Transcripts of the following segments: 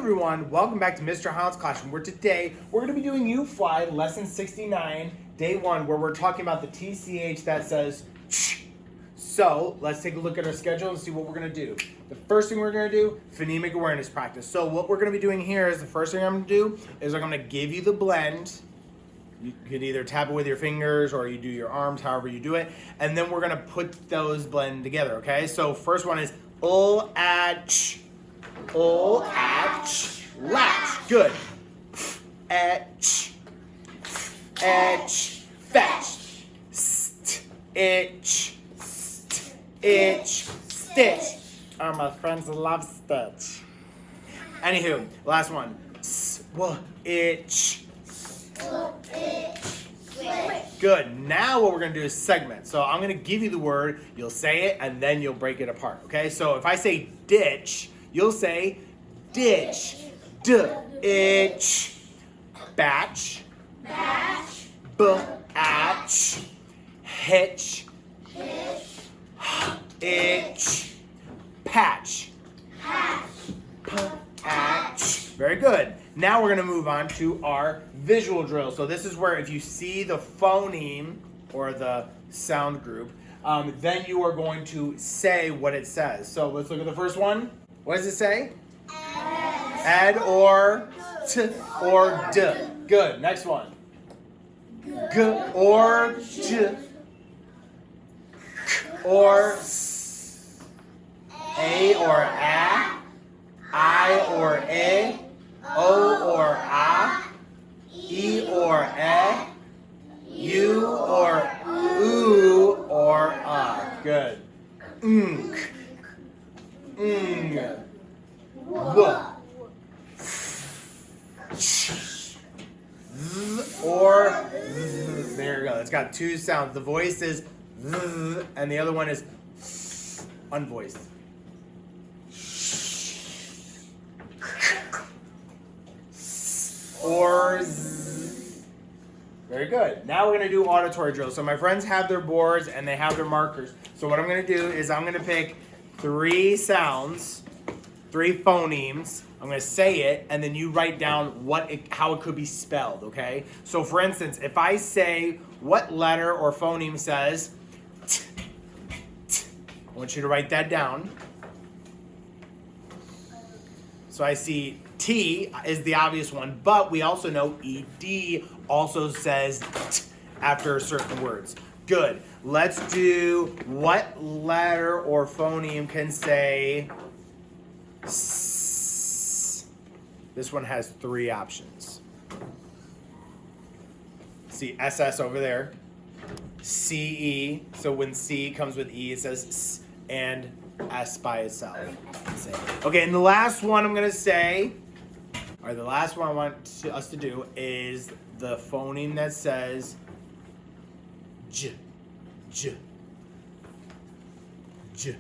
everyone, welcome back to Mr. Holland's Classroom, where today we're going to be doing UFLI Lesson 69, Day 1, where we're talking about the TCH that says ch. So, let's take a look at our schedule and see what we're going to do. The first thing we're going to do, phonemic awareness practice. So what we're going to be doing here is the first thing I'm going to do is I'm going to give you the blend. You could either tap it with your fingers or you do your arms, however you do it. And then we're going to put those blend together, okay? So first one is ul, ad, ch. Ul, ad, ch. Latch. Good. Etch. Etch. Fetch. St. Itch. St. Itch. Stitch. Oh, my friends love stitch. Anywho, last one. Itch. Good. Now what we're going to do is segment. So I'm going to give you the word, you'll say it, and then you'll break it apart. Okay? So if I say ditch, you'll say ditch. D-itch. Batch. Batch. B-atch. Hitch. Hitch. Itch. Patch. Patch. Patch. Very good. Now we're going to move on to our visual drill. So this is where if you see the phoneme or the sound group, then you are going to say what it says. So let's look at the first one. What does it say? Ed or t or d. Good. Next one. G or j. Or s. A or a. I or a. O or a. E or e. U or oo or Good. Unk. Ng. W. Z or z. There you go. It's got two sounds. The voice is z and the other one is unvoiced. Or z. Very good. Now we're going to do auditory drills. So my friends have their boards and they have their markers. So what I'm going to do is I'm going to pick 3 sounds, 3 phonemes. I'm going to say it and then you write down how it could be spelled, okay? So for instance, if I say what letter or phoneme says t, t, I want you to write that down. So I see T is the obvious one, but we also know ED also says t after certain words. Good. Let's do what letter or phoneme can say S. This one has 3 options. See SS over there. CE. So when C comes with E, it says S, and S by itself. Okay, and the last one I'm going to say, or the last one I want us to do is the phoneme that says J, J, J.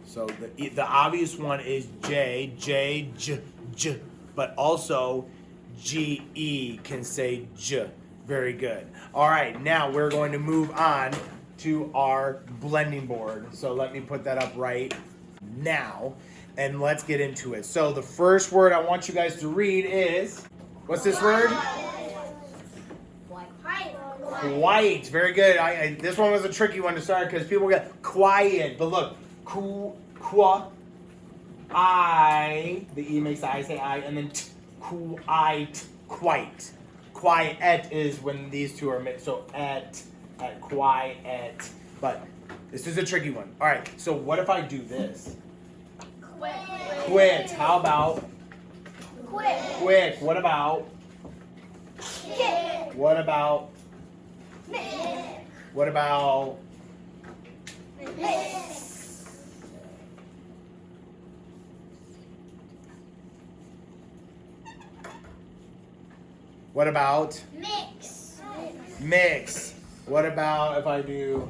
So the obvious one is J, J, J, J, but also GE can say J. Very good. All right, now we're going to move on to our blending board. So let me put that up right now and let's get into it. So the first word I want you guys to read is, what's this word? Quiet. Very good. This one was a tricky one to start because people get quiet, but look, qua, I, the E makes the I say I, and then quiet, quite. Quiet is when these two are mixed, so at quiet, but this is a tricky one. All right, so what if I do this? Quit. How about quick? What about what about what about what about mix? What about if I do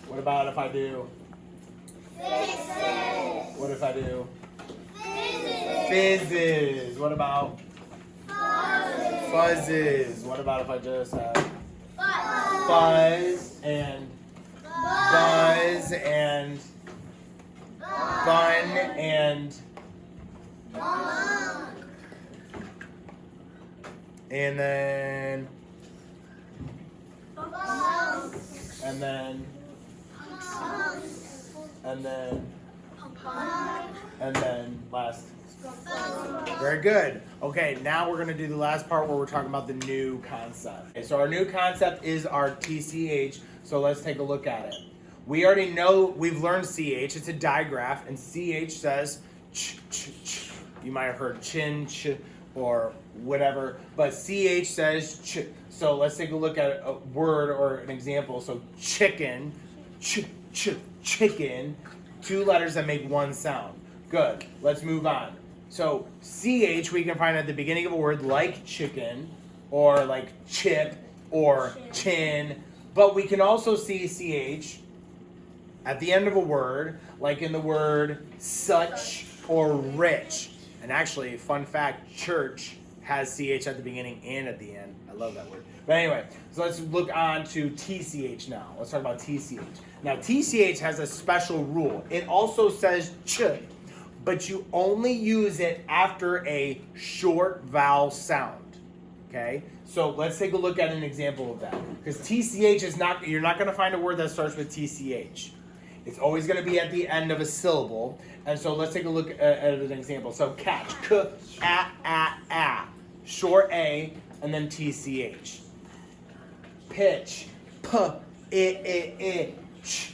what about if I do what if I do fizzes? What about fuzzes? What about if I just have fuzz and buzz and bun and then and then last. Very good. Okay, now we're going to do the last part where we're talking about the new concept. Okay, so our new concept is our TCH, so let's take a look at it. We already know, we've learned CH, it's a digraph, and CH says ch, ch, ch. You might have heard chin, ch, or whatever, but CH says ch. So let's take a look at a word or an example. So chicken, ch, ch, chicken, 2 letters that make 1 sound. Good, let's move on. So CH we can find at the beginning of a word like chicken, or like chip, or chin, but we can also see CH at the end of a word, like in the word such or rich. And actually, fun fact, church has CH at the beginning and at the end. I love that word. But anyway, so let's look on to TCH now. Let's talk about TCH. Now, TCH has a special rule. It also says ch, but you only use it after a short vowel sound. Okay? So let's take a look at an example of that. Because TCH is not, you're not going to find a word that starts with TCH. It's always going to be at the end of a syllable. And so let's take a look at an example. So catch, k, a, short A, and then TCH. Pitch, p, I, ch,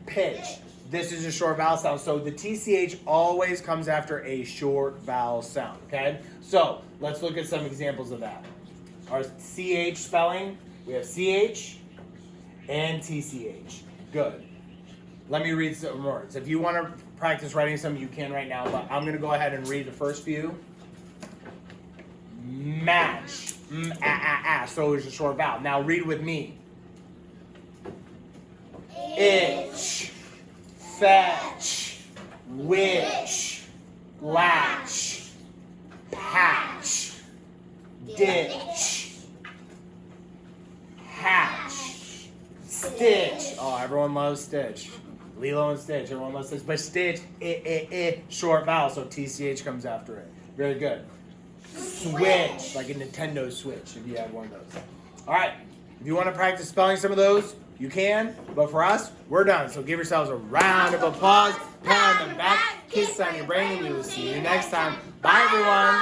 pitch. This is a short vowel sound. So the TCH always comes after a short vowel sound, okay? So let's look at some examples of that. Our CH spelling, we have CH and TCH. Good. Let me read some words. If you want to practice writing some, you can right now, but I'm going to go ahead and read the first few. Match. So it's a short vowel. Now read with me. Itch. Fetch. Witch. Latch. Patch. Ditch. Hatch. Stitch. Oh, everyone loves Stitch. Lilo and Stitch, everyone loves Stitch. But Stitch, short vowel, so TCH comes after it. Very good. Switch, like a Nintendo Switch, if you have one of those. All right, if you want to practice spelling some of those, you can. But for us, we're done. So give yourselves a round of applause, pat on the back, kiss on your brain, and we will see you next time. Bye, everyone.